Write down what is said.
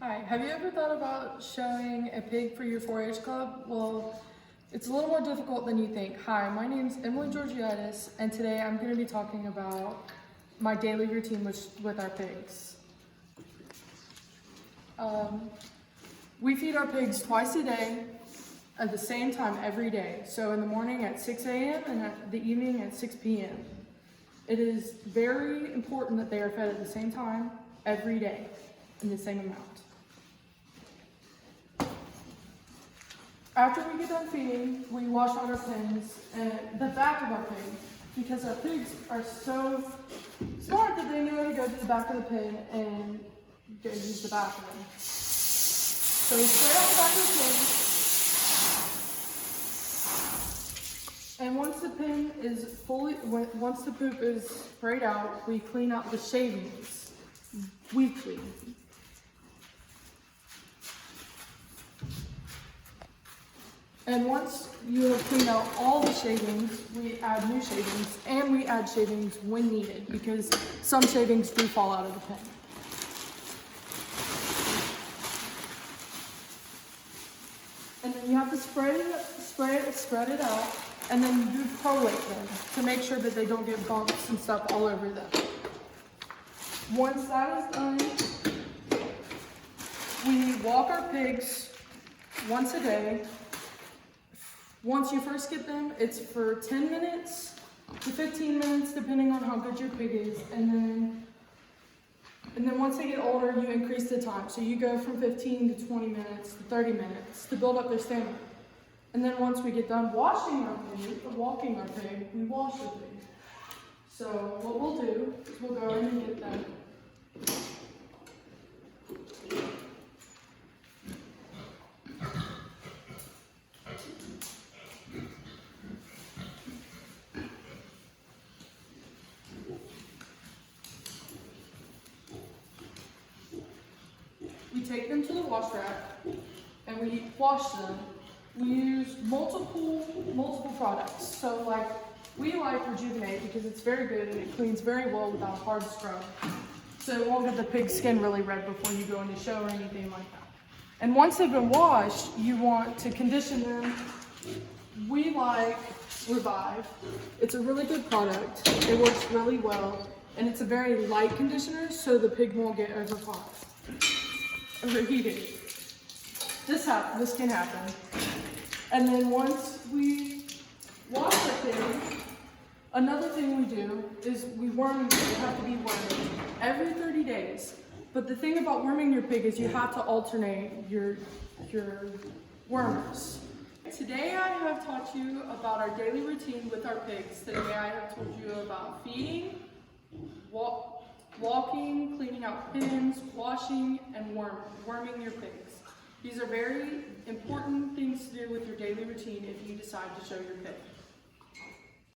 Hi, have you ever thought about showing a pig for your 4-H club? Well, it's a little more difficult than you think. Hi, my name's Emily Georgiadis, and today I'm going to be talking about my daily routine with our pigs. We feed our pigs twice a day at the same time every day. So in the morning at 6 a.m. and at the evening at 6 p.m. It is very important that they are fed at the same time every day in the same amount. After we get done feeding, we wash out our pens and the back of our pig, because our pigs are so smart that they know to go to the back of the pen and go use the bathroom. So we spray out the back of the pen, and once the pen is once the poop is sprayed out, we clean out the shavings weekly. And once you have cleaned out all the shavings, we add new shavings, and we add shavings when needed, because some shavings do fall out of the pen. And then you have to spread it out, and then you prolate them to make sure that they don't get bumps and stuff all over them. Once that is done, we walk our pigs once a day. Once you first get them, it's for 10 minutes to 15 minutes, depending on how good your pig is. And then once they get older, you increase the time. So you go from 15 to 20 minutes to 30 minutes to build up their stamina. And then once we get done washing our pig, or walking our pig, we wash the pig. So what we'll do is we'll go in and get them. We take them to the wash rack and we wash them. We use multiple products. So like, we like Rejuvenate because it's very good and it cleans very well without a hard scrub. So it won't get the pig's skin really red before you go into show or anything like that. And once they've been washed, you want to condition them. We like Revive. It's a really good product. It works really well. And it's a very light conditioner, so the pig won't get overheated. This can happen. And then once we wash the pig, another thing we do is we worm. You have to be wormed every 30 days. But the thing about worming your pig is you have to alternate your wormers. Today I have taught you about our daily routine with our pigs. Today I have told you about feeding, walking, cleaning out pens, washing, and worming your pigs. These are very important things to do with your daily routine if you decide to show your pig.